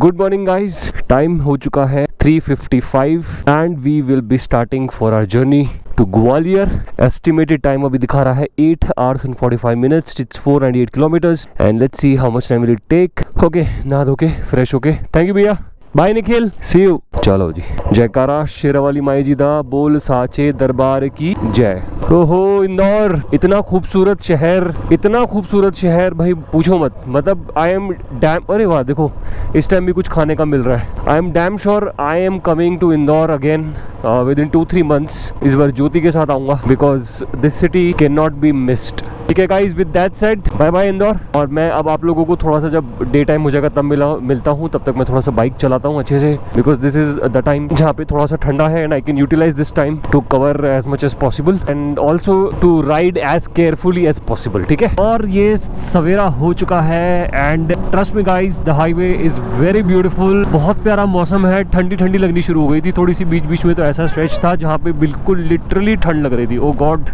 Good morning guys, time हो चुका है 3:55 and we will be starting for our journey to Gwalior. Estimated time अभी दिखा रहा है 8 hours and 45 minutes. It's 498 kilometers and let's see how much time will it take. Okay, नहा धो के फ्रेश होके थैंक यू भैया, बाय निखिल, सी यू। चलो जी, जयकारा शेरावाली माई जी दा बोल साचे दरबार की जय। ओहो इंदौर, इतना खूबसूरत शहर, इतना खूबसूरत शहर, भाई पूछो मत। मतलब आई एम डैम, अरे वाह देखो इस टाइम भी कुछ खाने का मिल रहा है। I am damn sure I am coming to Indore again within 2-3 months। इस बार ज्योति के साथ आऊंगा because this city can not be missed. ठीक है guys, with that said bye bye Indore. और मैं अब आप लोगों को थोड़ा सा जब डे टाइम हो जाएगा तब मिलता हूँ। तब तक मैं थोड़ा सा बाइक चलाता हूँ अच्छे से, because this is the time जहाँ पे थोड़ा सा ठंडा है and I can utilise this time to cover as much as possible and also to ride as carefully as possible. ठीक है, और ये सवेरा हो चुका है and trust me guys the highway is very beautiful. बहुत प्यारा मौसम है, ठंडी ठंडी लगनी शुरू हो गई थी थोड़ी सी। बीच बीच में तो ऐसा स्ट्रेच था जहाँ पे बिल्कुल लिटरली ठंड लग रही थी। ओ गॉड,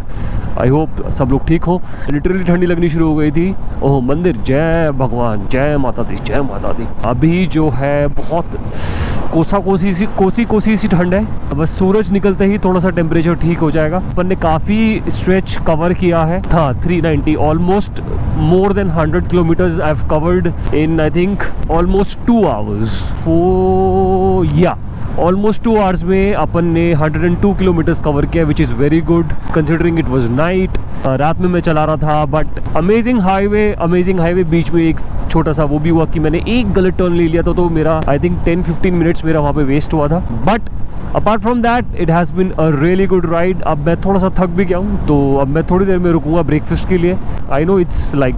आई होप सब लोग ठीक हो। लिटरली ठंडी लगनी शुरू हो गई थी। ओह मंदिर, जय भगवान, जय माता दी, जय माता दी। अभी जो है बहुत कोसी सी ठंड है। बस सूरज निकलते ही थोड़ा सा टेम्परेचर ठीक हो जाएगा। अपन ने काफ़ी स्ट्रेच कवर किया है। था 390, almost more than 100 kilometers I have covered in I think almost 2 hours। Almost 2 hours में अपन ने 102 kilometers कवर किया, which is very good considering it was night. रात में मैं चला रहा था, बट अमेजिंग हाईवे। बीच में एक छोटा सा वो भी हुआ कि मैंने एक गलत टर्न ले लिया था, तो मेरा आई थिंक 10-15 minutes मेरा वहाँ पे वेस्ट हुआ था। But apart from that it has been a really good ride. अब मैं थोड़ा सा थक भी गया हूँ, तो अब मैं थोड़ी देर में रुकूंगा ब्रेकफास्ट के लिए। आई नो इट्स लाइक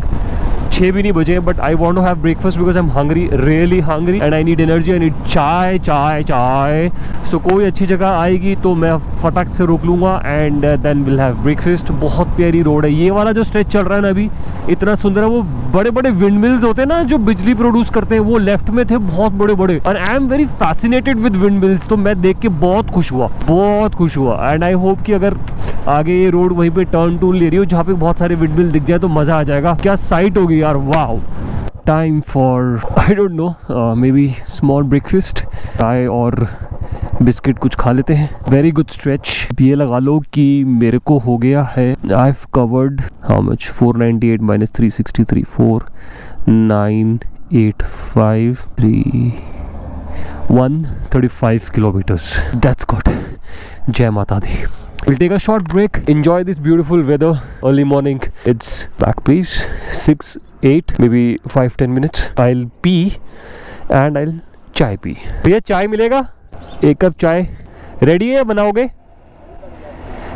6 भी नहीं बजे, but I want to have breakfast because I am hungry, really hungry and I need energy, I need chai. So कोई अच्छी जगह आएगी तो मैं फटाक से रोक लूँगा and then will have breakfast. बहुत प्यारी रोड है ये वाला जो स्ट्रेच चल रहा है ना अभी, इतना सुंदर है। वो बड़े बड़े विंड मिल्स होते हैं ना जो बिजली प्रोड्यूस करते हैं, वो लेफ्ट में थे बहुत बड़े बड़े। And I am very fascinated with wind mills, तो मैं देख के बहुत खुश हुआ एंड आई होप कि अगर आगे ये रोड वहीं पे टर्न ले रही हो जहाँ पे बहुत सारे विंड मिल दिख जाए तो मज़ा आ जाएगा। क्या साइट होगी यार, wow. Time for I don't know may be small breakfast, चाय और बिस्किट कुछ खा लेते हैं। Very good stretch. ये लगा लो कि मेरे को हो गया है, I have covered how much, 498 minus 363, 4985, 135 kilometers. That's good. Jai Mata Di. We'll take a short break. Enjoy this beautiful weather. Early morning. It's back, please. 6-8, maybe 5-10 minutes. I'll pee and I'll chai pee. भैया चाय मिलेगा? 1 cup चाय ready है, बनाओगे?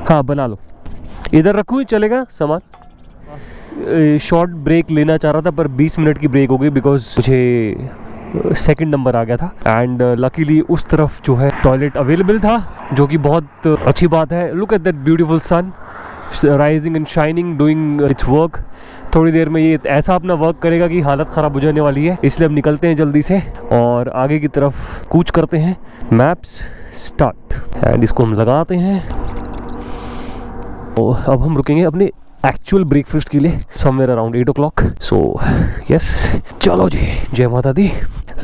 हाँ बना लो। इधर रखूँ, चलेगा सामान? शॉर्ट ब्रेक लेना चाह रहा था पर 20 मिनट की ब्रेक हो गई बिकॉज मुझे सेकंड नंबर आ गया था एंड लकीली उस तरफ जो है टॉयलेट अवेलेबल था, जो कि बहुत अच्छी बात है। Look at that beautiful sun rising and shining, doing its work. थोड़ी देर में ये ऐसा अपना वर्क करेगा कि हालत ख़राब हो जाने वाली है, इसलिए अब निकलते हैं जल्दी से और आगे की तरफ कूच करते हैं। मैप्स स्टार्ट एंड इसको हम लगाते हैं। और अब हम रुकेंगे अपने एक्चुअल ब्रेकफास्ट के लिए somewhere around 8 o'clock। So yes, चलो जी, जय माता दी।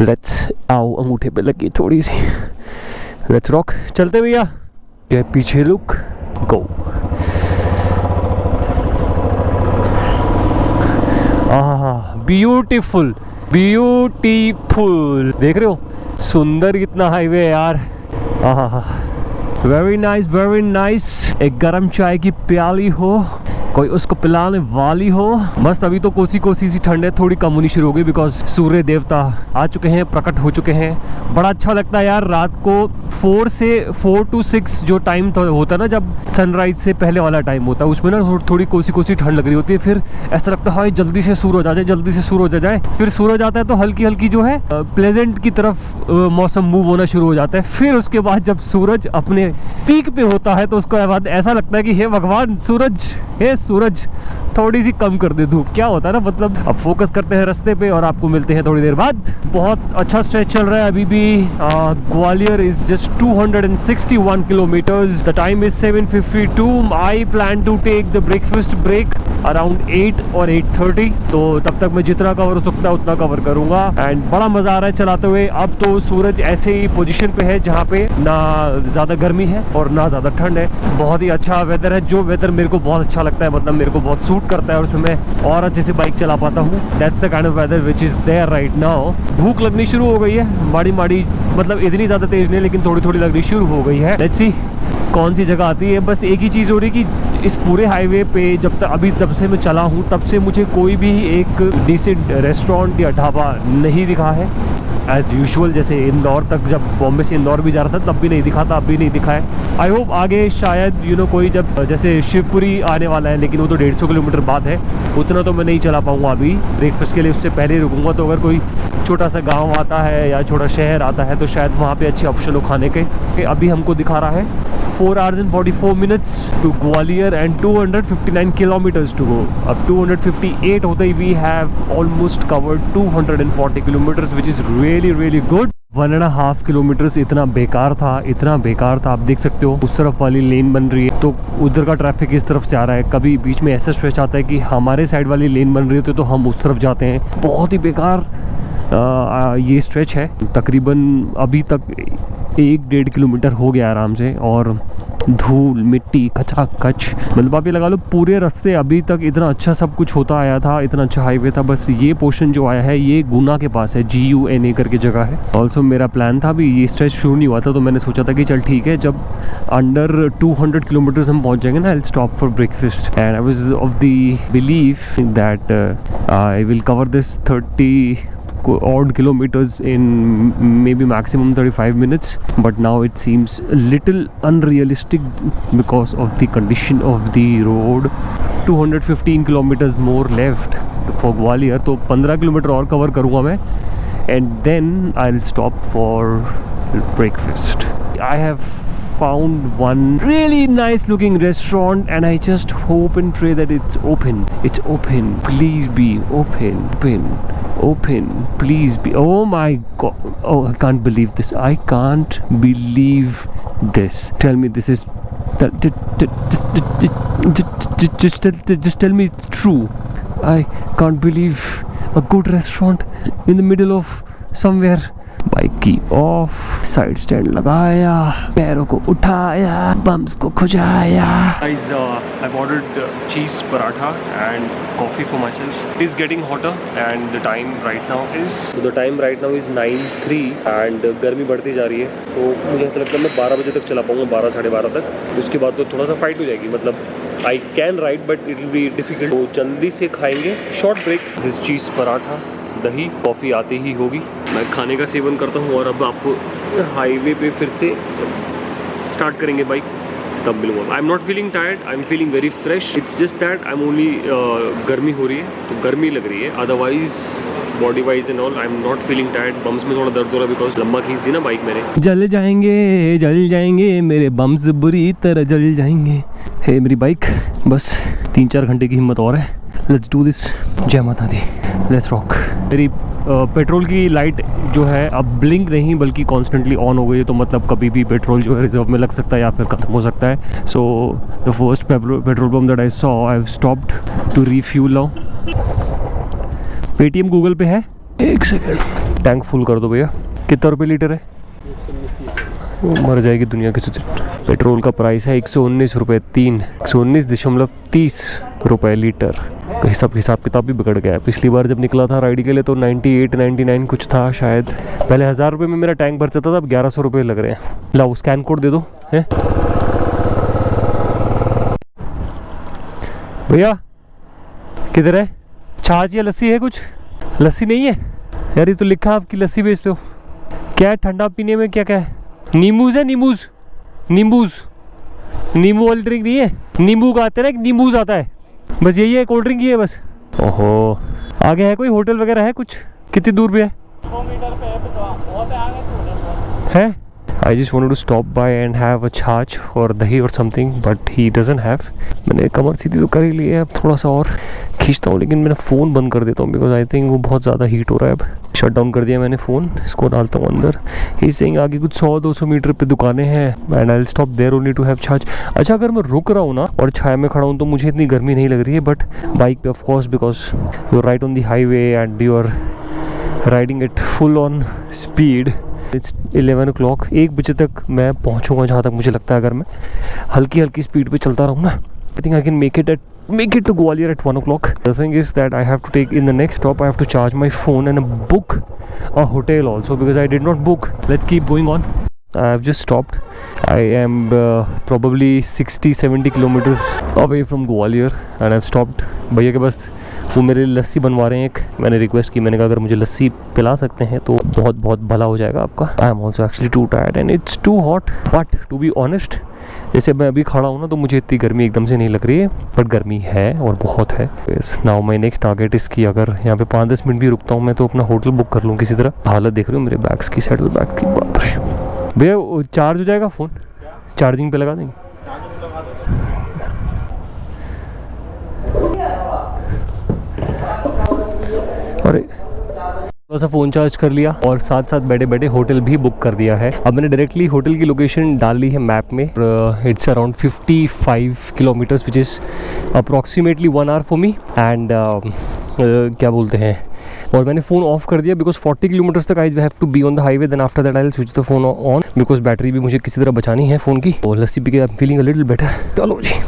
लेट्स आओ, अंगूठे पे लगी थोड़ी सी, लेट्स रॉक। चलते भैया, ये पीछे लुक, गो। ब्यूटीफुल देख रहे हो, सुंदर कितना हाईवे है यार। Very nice. एक गरम चाय की प्याली हो, कोई उसको पिलाने वाली हो, मस्त। अभी तो कोसी सी ठंड है, थोड़ी कम होनी शुरू हो गई बिकॉज सूर्य देवता आ चुके हैं, प्रकट हो चुके हैं। बड़ा अच्छा लगता है यार रात को 4 to 6 जो टाइम होता है ना, जब सनराइज से पहले वाला टाइम होता है, उसमें ना थोड़ी कोसी ठंड लग रही होती है। फिर ऐसा लगता है जल्दी से सूरज आ जाए। फिर सूरज आता है तो हल्की जो है प्लेजेंट की तरफ मौसम मूव होना शुरू हो जाता है। फिर उसके बाद जब सूरज अपने पीक पे होता है तो उसके बाद ऐसा लगता है कि हे भगवान सूरज थोड़ी सी कम कर दे धूप। क्या होता है ना, मतलब अब फोकस करते हैं रास्ते पे और आपको मिलते हैं थोड़ी देर बाद। बहुत अच्छा स्ट्रेच चल रहा है अभी भी। Gwalior is just 261 kilometres. The time is 7:52। I plan to take the breakfast break around 8 और 8:30, तो तब तक मैं जितना कवर हो सकता है उतना कवर करूंगा। एंड बड़ा मजा आ रहा है चलाते हुए। अब तो सूरज ऐसे ही पोजीशन पे है जहाँ पे ना ज्यादा गर्मी है और ना ज्यादा ठंड है। बहुत ही अच्छा वेदर है, जो वेदर मेरे को बहुत अच्छा लगता है, मतलब मेरे को बहुत सूट करता है और उसमें मैं और अच्छे से बाइक चला पाता हूँ। That's the kind of weather which is there right now. भूख लगनी शुरू हो गई है माड़ी माड़ी, मतलब इतनी ज्यादा तेज नहीं लेकिन थोड़ी थोड़ी लगनी शुरू हो गई है। लेट्स सी कौन सी जगह आती है। बस एक ही चीज़ हो रही कि इस पूरे हाईवे पे जब से मैं चला हूँ तब से मुझे कोई भी एक डिसेंट रेस्टोरेंट या ढाबा नहीं दिखा है। एज यूजुअल जैसे इंदौर तक, जब बॉम्बे से इंदौर भी जा रहा था तब भी नहीं दिखा था, अब भी नहीं दिखा है। आई होप आगे शायद कोई जब जैसे शिवपुरी आने वाला है, लेकिन वो तो 150 किलोमीटर बाद है, उतना तो मैं नहीं चला पाऊँगा अभी ब्रेकफास्ट के लिए। उससे पहले ही रुकूंगा। तो अगर कोई छोटा सा गांव आता है या छोटा शहर आता है तो शायद वहाँ पे अच्छे ऑप्शन हो खाने के। अभी हमको दिखा रहा है 4 hours and 44 minutes to Gwalior and 259 kilometers to go. अब 258 होते ही we have almost covered 240 kilometers, which is really really good. 1.5 kilometre इतना बेकार था, इतना बेकार था। आप देख सकते हो उस तरफ वाली लेन बन रही है तो उधर का ट्रैफिक इस तरफ से आ रहा है। कभी बीच में ऐसा स्ट्रेच आता है कि हमारे साइड वाली लेन बन रही होती है तो हम उस तरफ जाते हैं। बहुत ही बेकार ये स्ट्रेच है। तकरीबन अभी तक 1-1.5 किलोमीटर हो गया आराम से, और धूल मिट्टी खचाखच, मतलब आप ये लगा लो पूरे रास्ते अभी तक इतना अच्छा सब कुछ होता आया था, इतना अच्छा हाईवे था। बस ये पोर्शन जो आया है ये गुना के पास है, GUNA करके जगह है। ऑल्सो मेरा प्लान था भी, ये स्ट्रेच शुरू नहीं हुआ था तो मैंने सोचा था कि चल ठीक है, जब अंडर 200 किलोमीटर हम पहुंच जाएंगे ना, आई will stop for breakfast. And I was of the belief that I will cover this 30 odd kilometers in maybe maximum 35 minutes, but now it seems a little unrealistic because of the condition of the road. 215 kilometers more left for Gwalior, तो 15 kilometre और cover करूँगा मैं, and then I'll stop for breakfast. I have found one really nice looking restaurant and I just hope and pray that it's open. It's open. Please be open. Open. Please be. Oh my god. Oh, I can't believe this. I can't believe this. Tell me this is just tell me it's true. I can't believe a good restaurant in the middle of somewhere. Bike की of, side stand लगाया, पैरों को उठाया, bumps को खुजाया। Guys, I've ordered cheese paratha and coffee for myself. It is getting hotter and the time right now is 9:03 and गर्मी बढ़ती जा रही है। तो मुझे ऐसा लगता है मैं 12 बजे तक चला पाऊँगा, 12 साढ़े 12 तक। उसके बाद तो थोड़ा सा फाइट हो जाएगी, मतलब I can ride but it will be difficult. तो जल्दी से खाएंगे, शॉर्ट ब्रेक। दिस इज चीज़ पराठा, दही, कॉफ़ी आती ही होगी। मैं खाने का सेवन करता हूँ और अब आपको हाईवे पे फिर से स्टार्ट करेंगे बाइक, तब मिलूँगा। I am not feeling tired, I am feeling very fresh. It's just that I am only गर्मी हो रही है तो गर्मी लग रही है, otherwise body wise and all I am not feeling tired. Bums में थोड़ा दर्द हो रहा है बिकॉज लंबा खींच दी ना बाइक मैंने। जल जाएंगे मेरे बम्स बुरी तरह जल जाएंगे। है मेरी बाइक, बस 3-4 घंटे की हिम्मत और है। Let's do this. जय माता दी, लेट्स रॉक। मेरी पेट्रोल की लाइट जो है अब ब्लिंक नहीं बल्कि कॉन्स्टेंटली ऑन हो गई है, तो मतलब कभी भी पेट्रोल जो है रिजर्व में लग सकता है या फिर ख़त्म हो सकता है। So the first petrol pump that I saw, I have stopped to refuel now. Paytm Google Pay है। 1 सेकेंड, टैंक फुल कर दो भैया। कितना रुपये लीटर है? मर जाएगी दुनिया की। पेट्रोल का प्राइस है 119 रुपये 3, 119.30 रुपये लीटर। हिसाब किताब भी बिगड़ गया है। पिछली बार जब निकला था राइड के लिए तो 98-99 कुछ था शायद। पहले 1000 रुपये में मेरा टैंक भर जाता था, अब 1100 रुपये लग रहे हैं। लाओ स्कैन कोड दे दो। है भैया, किधर है? छाछ या लस्सी है? कुछ लस्सी नहीं है यार, ये तो लिखा आपकी लस्सी बेचते हो। क्या है ठंडा पीने में? क्या क्या है? नींबूज है? नींबूज नींबू वाली ड्रिंक नहीं है? नींबू का आता है ना, एक नींबूज आता है, बस यही है कोल्ड ड्रिंक ही है बस। ओहो, आगे है कोई होटल वगैरह है कुछ? कितनी दूर पे है? 100 मीटर पे है। I just wanted to stop by and have a chaach और दही और something, but he doesn't have. मैंने कमर सीधी तो कर ही ली है, अब थोड़ा सा और खींचता हूँ, लेकिन मैंने फ़ोन बंद कर देता हूँ बिकॉज आई थिंक वो बहुत ज़्यादा हीट हो रहा है। अब शट डाउन कर दिया मैंने फ़ोन, इसको डालता हूँ अंदर। ही सेइंग आगे कुछ 100-200 मीटर पे दुकानें हैं and I will stop there only to have chaach. अच्छा, अगर मैं रुक रहा हूँ ना और छाया में खड़ा हूँ तो मुझे इतनी गर्मी नहीं लग रही है, बट बाइक पे of course because you are right on the highway and you are riding it full on speed. It's 11 o'clock, 1 बजे तक मैं पहुँचूँगा जहाँ तक मुझे लगता है। अगर मैं हल्की स्पीड पे चलता रहूँ ना, I think I can make it to Gwalior at 1 o'clock. The thing is that I have to take in the next stop, I have to charge my phone and book a hotel also because I did not book. Let's keep going on. I have just stopped. I am probably 60-70 kilometers away from Gwalior and I've stopped. भैया के बस वो मेरे लिए लस्सी बनवा रहे हैं एक। मैंने रिक्वेस्ट की, मैंने कहा अगर मुझे लस्सी पिला सकते हैं तो बहुत बहुत भला हो जाएगा आपका। I am also actually too tired and it's too hot, but to be honest जैसे मैं अभी खड़ा हूँ ना तो मुझे इतनी गर्मी एकदम से नहीं लग रही है, बट गर्मी है और बहुत है। नाउ माई नेक्स्ट टारगेट इसकी, अगर यहाँ पे 5-10 मिनट भी रुकता हूँ मैं तो अपना होटल बुक कर लूँ किसी तरह। हालत देख रहे हो मेरे बैग्स की, सैडल बैग की, बाप रे। भैया चार्ज हो जाएगा फ़ोन, चार्जिंग पे लगा देंगे? अरे थोड़ा सा फ़ोन चार्ज कर लिया और साथ साथ बैठे बैठे होटल भी बुक कर दिया है। अब मैंने डायरेक्टली होटल की लोकेशन डाल ली है मैप में। It's around 55 kilometres which is approximately 1 hour for me and क्या बोलते हैं, और मैंने फ़ोन ऑफ कर दिया बिकॉज 40 किलोमीटर्स तक I have to be on the highway, then after that I will switch the phone on because battery भी मुझे किसी तरह बचानी है फ़ोन की। और लस्सी पी के I am feeling a little better. चलो जी,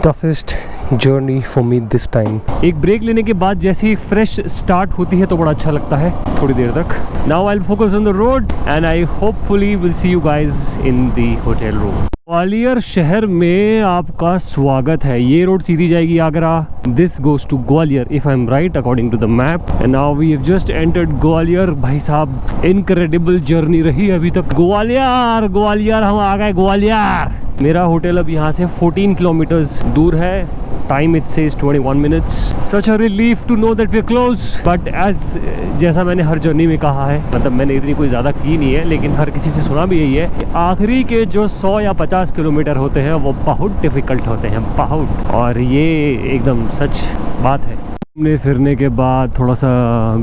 toughest journey for me this time. एक ब्रेक लेने के बाद जैसे ही फ्रेश स्टार्ट होती है तो बड़ा अच्छा लगता है थोड़ी देर तक। Now I will focus on the road and I hopefully will see you guys in the hotel room. Gwalior शहर में आपका स्वागत है। ये रोड सीधी जाएगी Agra, this goes to Gwalior if I am right according to the map. And now we have just entered Gwalior. भाई साहब इनक्रेडिबल जर्नी रही अभी तक। ग्वालियर ग्वालियर हम आ गए ग्वालियर। मेरा होटल अब यहाँ से 14 किलोमीटर्स दूर है। Time it says 21 minutes. Such a relief to know that we're close. But as जैसा मैंने हर जर्नी में कहा है, मतलब मैंने इतनी कोई ज़्यादा की नहीं है लेकिन हर किसी से सुना भी यही है कि आखिरी के जो 100 या 50 किलोमीटर होते हैं वो बहुत डिफ़िकल्ट होते हैं, बहुत। और ये एकदम सच बात है। घूमने फिरने के बाद, थोड़ा सा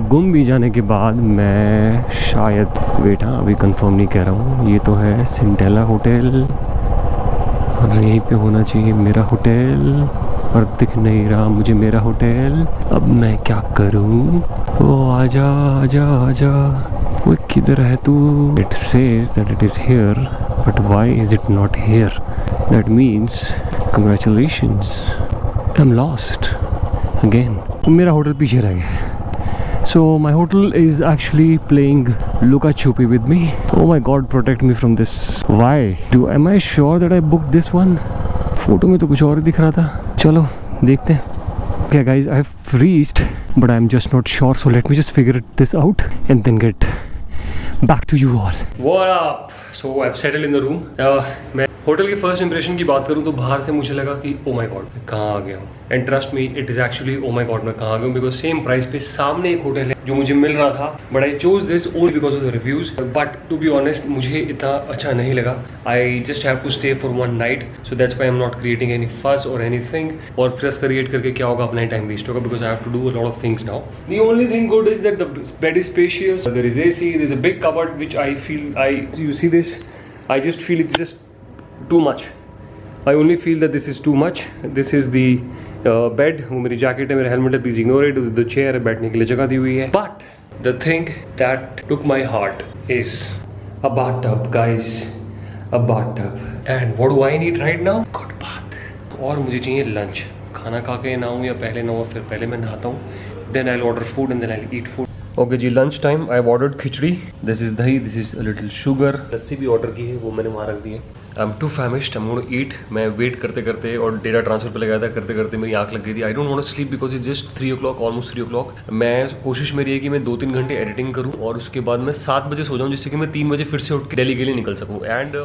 गुम भी जाने के बाद मैं शायद, वेट हाँ अभी कंफर्म नहीं कह रहा हूँ, ये तो है सिंटेला होटल और यहीं पे होना चाहिए मेरा होटल, और दिख नहीं रहा मुझे मेरा होटल। अब मैं क्या करूं? ओ आजा आजा आजा, वो किधर है तू? It says that it is here but why is it not here? That means congratulations, I am lost again. मेरा होटल पीछे रह गया। So my hotel is actually playing Luka Chupi with me. Oh my God, protect me from this. Why? Am I sure that I booked this one? Photo में तो कुछ और दिख रहा था। चलो देखते हैं। Okay guys, I've reached but I'm just not sure, so let me just figure this out and then get back to you all. What up? So I've settled in the room. मैं hotel की first impression की बात करूँ तो बाहर से मुझे लगा कि ओ माय गॉड मैं कहाँ आ गया हूँ। And trust me, it is actually oh my God मैं कहाँ आ गया हूँ, बिकॉज सेम प्राइस पे सामने एक होटल है जो मुझे मिल रहा था, but I chose this only because of the reviews. But to be honest मुझे इतना अच्छा नहीं लगा। I just have to stay for 1 night, so that's why I am not creating any fuss और एनीथिंग। और फ्रेश क्रिएट करके क्या होगा, अपना टाइम वेस्ट होगा, because I have to do a lot of things now. The only thing good is that the bed is spacious, there is AC, there is a big cupboard which I feel you see this, I just feel it's just too much. I only feel that this is too much. This is the bed. वो मेरी jacket है, मेरा helmet है, please ignore it. The chair है, बैठने के लिए जगह दी हुई है। But the thing that took my heart is a bathtub guys, a bathtub. And what do I need right now? Good bath. और मुझे चाहिए लंच। खाना खा के नहाऊँ या पहले नहाऊँ, फिर पहले मैं नहाता हूँ, then I will order food and then I will eat food. Okay जी, lunch time. I have ordered khichdi, this is dahi, this is a little sugar. लस्सी भी ऑर्डर की है, वो मैंने वहाँ रख दी है। I am too famished, I am gonna eat. मैं वेट करते करते और डेटा ट्रांसफर पे लगाया था, करते करते मेरी आंख लग गई थी। I don't want to sleep because it's just 3 o'clock, almost 3 o'clock। मैं कोशिश मेरी है कि मैं 2-3 घंटे एडिटिंग करूँ और उसके बाद मैं 7 बजे सो जाऊँ, जिससे कि मैं 3 बजे फिर से उठ के दिल्ली के लिए निकल सकूँ। एंड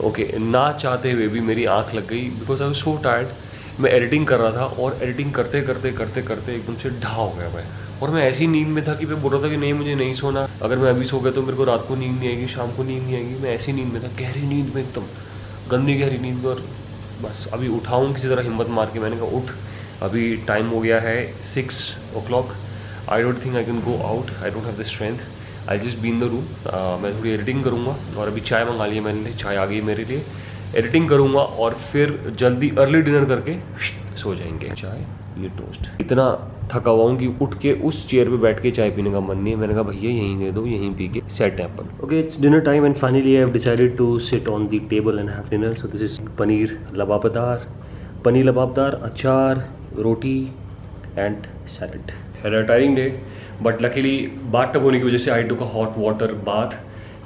ओके, ना चाहते हुए भी मेरी आँख लग गई because I was so tired. मैं एडिटिंग कर रहा था और एडिटिंग करते करते करते करते एकदम से ढा हो गया मैं, और मैं ऐसी नींद में था कि मैं बोल रहा था कि नहीं मुझे नहीं सोना, अगर मैं अभी सो गया तो मेरे को रात को नींद नहीं आएगी, शाम को नींद नहीं आएगी। मैं ऐसी नींद में था, गहरी नींद में, एकदम गंदी गहरी नींद में। और बस अभी उठाऊँ किसी तरह हिम्मत मार के, मैंने कहा उठ, अभी टाइम हो गया है 6 o'clock। I don't think I can go out, I don't have the strength, I just be in the room. मैं थोड़ी एडिटिंग करूँगा और अभी चाय मंगा ली है मैंने, चाय आ गई मेरे लिए, एडिटिंग करूँगा और फिर जल्दी अर्ली डिनर करके सो जाएंगे। चाय, ये टोस्ट। इतना थका हुआ हूँ कि उठ के उस चेयर पे बैठ के चाय पीने का मन नहीं है। मैंने कहा भैया यहीं दे दो, यहीं पी के सेट है अपन। Okay, it's dinner time and finally I have decided to sit on the table and have dinner. So this is paneer lababdar, achar, roti and salad. Had a tiring day but luckily bath tub होने की वजह से I took a hot water bath,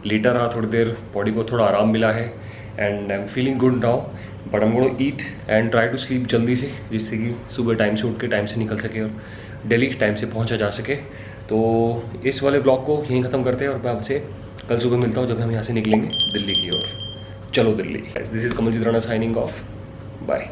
लेटा रहा थोड़ी देर, body को थोड़ा आराम मिला है and I am feeling good now. But I am gonna eat and try to sleep जल्दी से, जिससे कि सुबह टाइम से उठ के टाइम से निकल सके और दिल्ली टाइम से पहुंचा जा सके। तो इस वाले ब्लॉग को यहीं ख़त्म करते हैं और मैं आपसे कल सुबह मिलता हूँ जब हम यहाँ से निकलेंगे दिल्ली की ओर। चलो दिल्ली। दिस इज कमल जित राणा साइनिंग ऑफ, बाय।